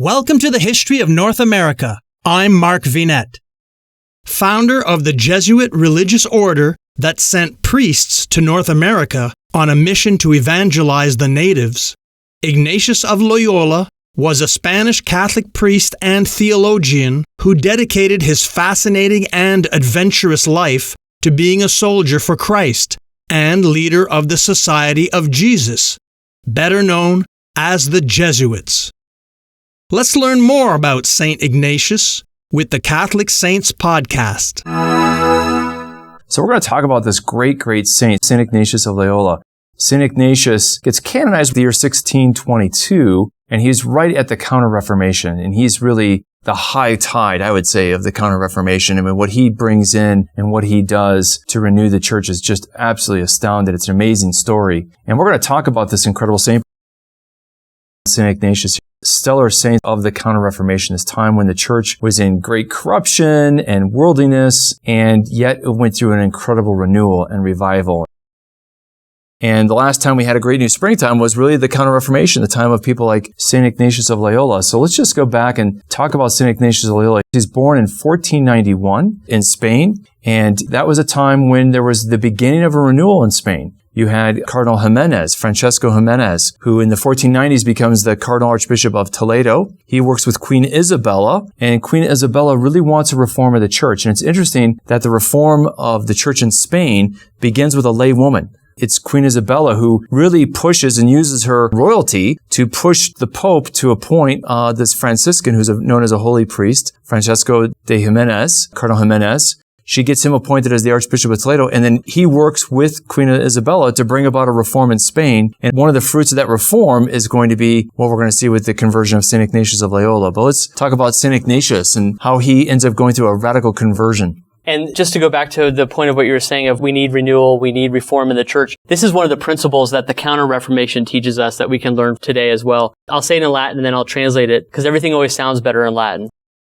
Welcome to the History of North America. I'm Mark Vinette, founder of the Jesuit religious order that sent priests to North America on a mission to evangelize the natives. Ignatius of Loyola was a Spanish Catholic priest and theologian who dedicated his fascinating and adventurous life to being a soldier for Christ and leader of the Society of Jesus, better known as the Jesuits. Let's learn more about St Ignatius with the Catholic Saints podcast. So we're going to talk about this great saint, St Ignatius of Loyola. St Ignatius gets canonized in the year 1622, and he's right at the Counter-Reformation, and he's really the high tide, I would say, of the Counter-Reformation. I mean, what he brings in and what he does to renew the church is just absolutely astounding. It's an amazing story. And we're going to talk about this incredible saint, St Ignatius, stellar saint of the Counter-Reformation, this time when the church was in great corruption and worldliness, and yet it went through an incredible renewal and revival. And the last time we had a great new springtime was really the Counter-Reformation, the time of people like St. Ignatius of Loyola. So let's just go back and talk about St. Ignatius of Loyola. He's born in 1491 in Spain, and that was a time when there was the beginning of a renewal in Spain. You had Cardinal Francesco Jimenez, who in the 1490s becomes the Cardinal Archbishop of Toledo. He works with Queen Isabella, and Queen Isabella really wants a reform of the church. And it's interesting that the reform of the church in Spain begins with a lay woman. It's Queen Isabella who really pushes and uses her royalty to push the Pope to appoint this Franciscan who's known as a holy priest, Francesco de Jimenez, Cardinal Jimenez. She gets him appointed as the Archbishop of Toledo, and then he works with Queen Isabella to bring about a reform in Spain. And one of the fruits of that reform is going to be what we're going to see with the conversion of St. Ignatius of Loyola. But let's talk about St. Ignatius and how he ends up going through a radical conversion. And just to go back to the point of what you were saying of we need renewal, we need reform in the church, this is one of the principles that the Counter-Reformation teaches us that we can learn today as well. I'll say it in Latin and then I'll translate it because everything always sounds better in Latin.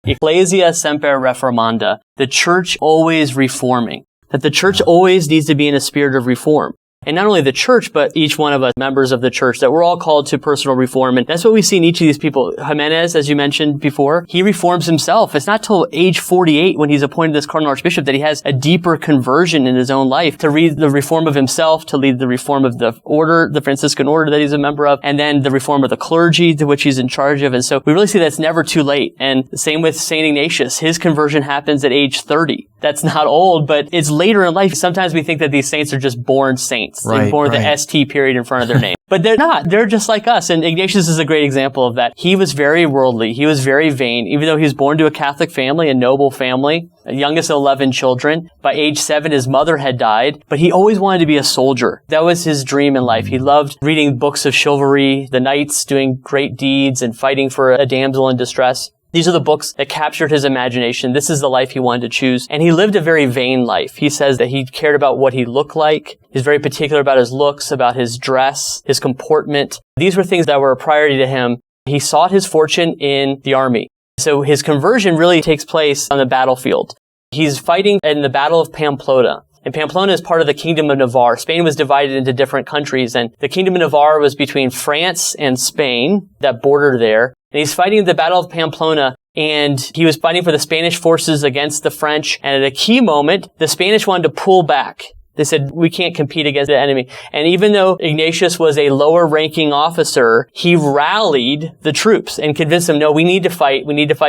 Ecclesia semper reformanda, the church always reforming, that the church always needs to be in a spirit of reform. And not only the church, but each one of us, members of the church, that we're all called to personal reform. And that's what we see in each of these people. Jimenez, as you mentioned before, he reforms himself. It's not till age 48 when he's appointed as Cardinal Archbishop that he has a deeper conversion in his own life to lead the reform of himself, to lead the reform of the order, the Franciscan order that he's a member of, and then the reform of the clergy to which he's in charge of. And so we really see that's never too late. And the same with St. Ignatius. His conversion happens at age 30. That's not old, but it's later in life. Sometimes we think that these saints are just born saints. They're born with the ST period in front of their name. But they're not. They're just like us. And Ignatius is a great example of that. He was very worldly. He was very vain. Even though he was born to a Catholic family, a noble family, the youngest of 11 children. By age 7, his mother had died. But he always wanted to be a soldier. That was his dream in life. He loved reading books of chivalry, the knights doing great deeds and fighting for a damsel in distress. These are the books that captured his imagination. This is the life he wanted to choose. And he lived a very vain life. He says that he cared about what he looked like. He's very particular about his looks, about his dress, his comportment. These were things that were a priority to him. He sought his fortune in the army. So his conversion really takes place on the battlefield. He's fighting in the Battle of Pamplona. And Pamplona is part of the Kingdom of Navarre. Spain was divided into different countries, and the Kingdom of Navarre was between France and Spain that bordered there. And he's fighting the Battle of Pamplona, and he was fighting for the Spanish forces against the French. And at a key moment, the Spanish wanted to pull back. They said, we can't compete against the enemy. And even though Ignatius was a lower-ranking officer, he rallied the troops and convinced them, no, we need to fight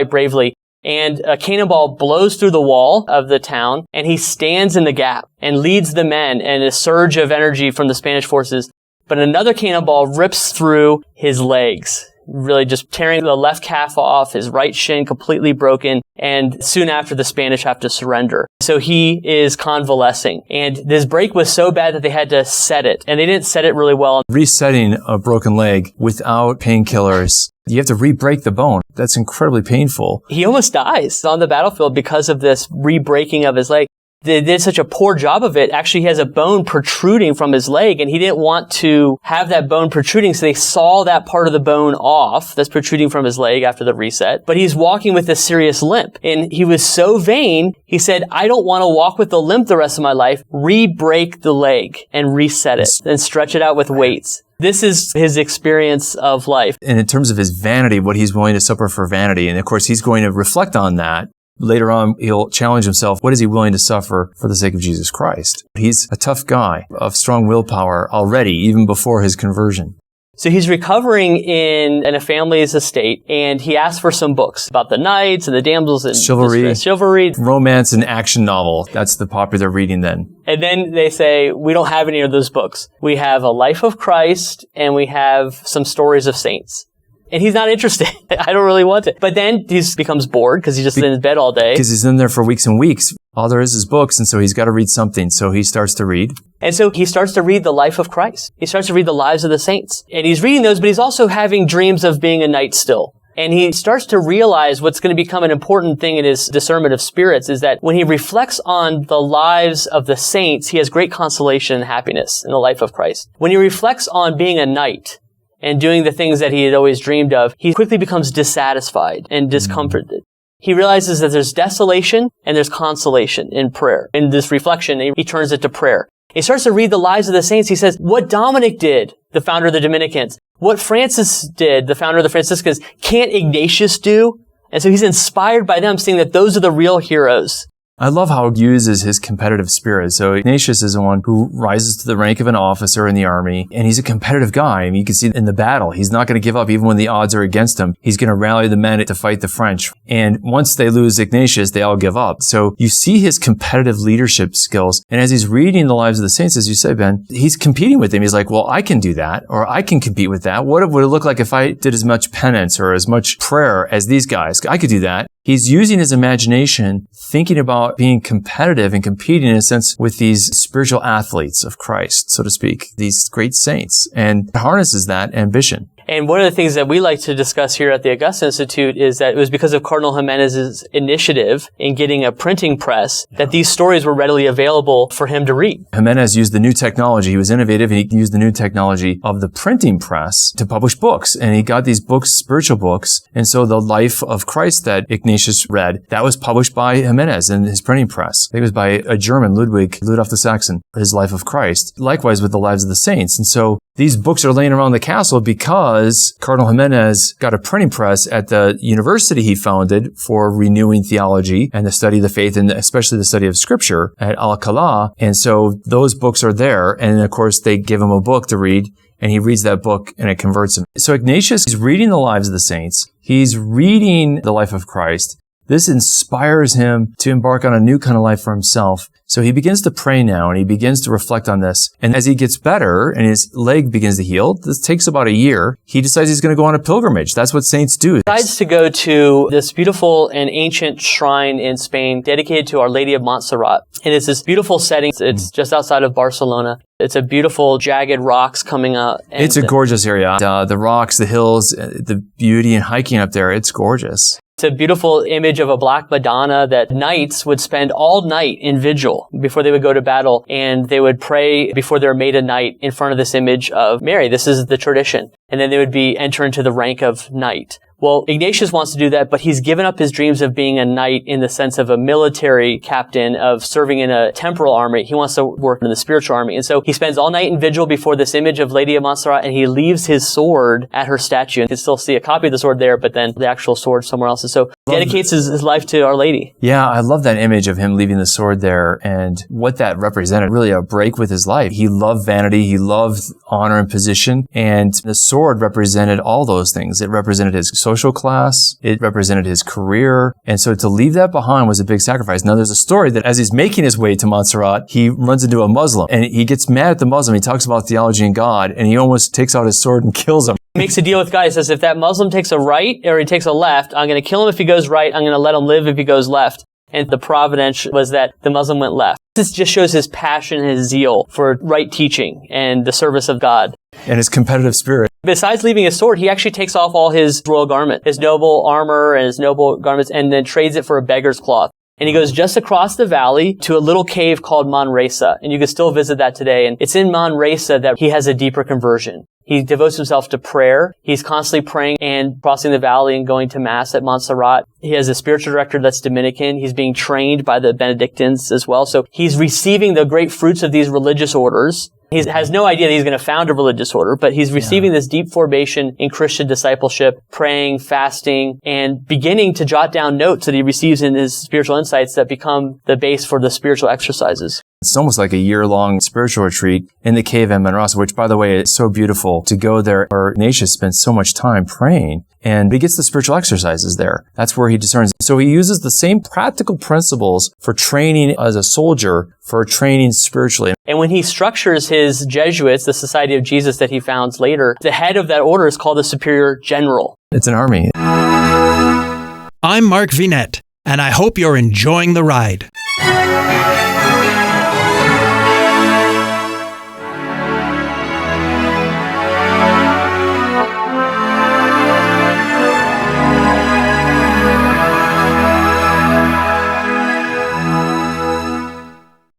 bravely. And a cannonball blows through the wall of the town, and he stands in the gap and leads the men, and a surge of energy from the Spanish forces. But another cannonball rips through his legs, really just tearing the left calf off, his right shin completely broken, and soon after the Spanish have to surrender. So he is convalescing. And this break was so bad that they had to set it, and they didn't set it really well. Resetting a broken leg without painkillers, you have to re-break the bone. That's incredibly painful. He almost dies on the battlefield because of this re-breaking of his leg. They did such a poor job of it. Actually, he has a bone protruding from his leg, and he didn't want to have that bone protruding, so they saw that part of the bone off that's protruding from his leg after the reset. But he's walking with a serious limp, and he was so vain, he said, I don't want to walk with the limp the rest of my life. Re-break the leg and reset it, and stretch it out with weights. This is his experience of life. And in terms of his vanity, what he's willing to suffer for vanity. And of course, he's going to reflect on that. Later on, he'll challenge himself. What is he willing to suffer for the sake of Jesus Christ? He's a tough guy of strong willpower already, even before his conversion. So he's recovering in a family's estate, and he asks for some books about the knights and the damsels and chivalry, romance and action novel. That's the popular reading then. And then they say, we don't have any of those books. We have a life of Christ, and we have some stories of saints. And he's not interested. I don't really want it. But then he becomes bored because he's just in his bed all day. Because he's in there for weeks and weeks. All there is books, and so he's got to read something. So he starts to read. And so he starts to read the life of Christ. He starts to read the lives of the saints. And he's reading those, but he's also having dreams of being a knight still. And he starts to realize what's going to become an important thing in his discernment of spirits is that when he reflects on the lives of the saints, he has great consolation and happiness in the life of Christ. When he reflects on being a knight and doing the things that he had always dreamed of, he quickly becomes dissatisfied and discomforted. He realizes that there's desolation and there's consolation in prayer. In this reflection, he turns it to prayer. He starts to read the lives of the saints. He says, what Dominic did, the founder of the Dominicans, what Francis did, the founder of the Franciscans, can't Ignatius do? And so he's inspired by them, seeing that those are the real heroes. I love how he uses his competitive spirit. So Ignatius is the one who rises to the rank of an officer in the army, and he's a competitive guy. I mean, you can see in the battle, he's not going to give up even when the odds are against him. He's going to rally the men to fight the French. And once they lose Ignatius, they all give up. So you see his competitive leadership skills. And as he's reading the lives of the saints, as you say, Ben, he's competing with them. He's like, well, I can do that, or I can compete with that. What would it look like if I did as much penance or as much prayer as these guys? I could do that. He's using his imagination, thinking about being competitive and competing in a sense with these spiritual athletes of Christ, so to speak, these great saints, and harnesses that ambition. And one of the things that we like to discuss here at the Augusta Institute is that it was because of Cardinal Jimenez's initiative in getting a printing press that these stories were readily available for him to read. Jimenez used the new technology. He was innovative, and he used the new technology of the printing press to publish books. And he got these books, spiritual books. And so the life of Christ that Ignatius read, that was published by Jimenez in his printing press. I think it was by a German, Ludwig the Saxon, his life of Christ. Likewise with the lives of the saints. And so these books are laying around the castle because Cardinal Jimenez got a printing press at the university he founded for renewing theology and the study of the faith, and especially the study of Scripture at Alcalá. And so those books are there. And of course, they give him a book to read, and he reads that book and it converts him. So Ignatius is reading the lives of the saints. He's reading the life of Christ. This inspires him to embark on a new kind of life for himself. So he begins to pray now, and he begins to reflect on this. And as he gets better and his leg begins to heal, this takes about a year, he decides he's going to go on a pilgrimage. That's what saints do. He decides to go to this beautiful and ancient shrine in Spain dedicated to Our Lady of Montserrat. And it's this beautiful setting. It's just outside of Barcelona. It's a beautiful, jagged rocks coming out. It's a gorgeous area. The rocks, the hills, the beauty and hiking up there, it's gorgeous. It's a beautiful image of a Black Madonna that knights would spend all night in vigil before they would go to battle, and they would pray before they were made a knight in front of this image of Mary. This is the tradition. And then they would enter into the rank of knight. Well, Ignatius wants to do that, but he's given up his dreams of being a knight in the sense of a military captain, of serving in a temporal army. He wants to work in the spiritual army. And so he spends all night in vigil before this image of Lady of Montserrat, and he leaves his sword at her statue. You can still see a copy of the sword there, but then the actual sword somewhere else. And so dedicates his life to Our Lady. Yeah, I love that image of him leaving the sword there and what that represented, really a break with his life. He loved vanity. He loved honor and position. And the sword represented all those things. It represented his social class. It represented his career. And so to leave that behind was a big sacrifice. Now, there's a story that as he's making his way to Montserrat, he runs into a Muslim and he gets mad at the Muslim. He talks about theology and God, and he almost takes out his sword and kills him. He makes a deal with God. He says, if that Muslim takes a right or he takes a left, I'm going to kill him if he goes right. I'm going to let him live if he goes left. And the providence was that the Muslim went left. This just shows his passion and his zeal for right teaching and the service of God. And his competitive spirit. Besides leaving his sword, he actually takes off all his royal garment, his noble armor and his noble garments, and then trades it for a beggar's cloth. And he goes just across the valley to a little cave called Manresa. And you can still visit that today. And it's in Manresa that he has a deeper conversion. He devotes himself to prayer. He's constantly praying and crossing the valley and going to Mass at Montserrat. He has a spiritual director that's Dominican. He's being trained by the Benedictines as well. So he's receiving the great fruits of these religious orders. He has no idea that he's going to found a religious order, but he's receiving this deep formation in Christian discipleship, praying, fasting, and beginning to jot down notes that he receives in his spiritual insights that become the base for the spiritual exercises. It's almost like a year-long spiritual retreat in the cave in Manresa, which, by the way, is so beautiful to go there. Ignatius spends so much time praying, and he gets the spiritual exercises there. That's where he discerns. So he uses the same practical principles for training as a soldier for training spiritually. And when he structures his Jesuits, the Society of Jesus that he founds later, the head of that order is called the Superior General. It's an army. I'm Mark Vinet, and I hope you're enjoying the ride.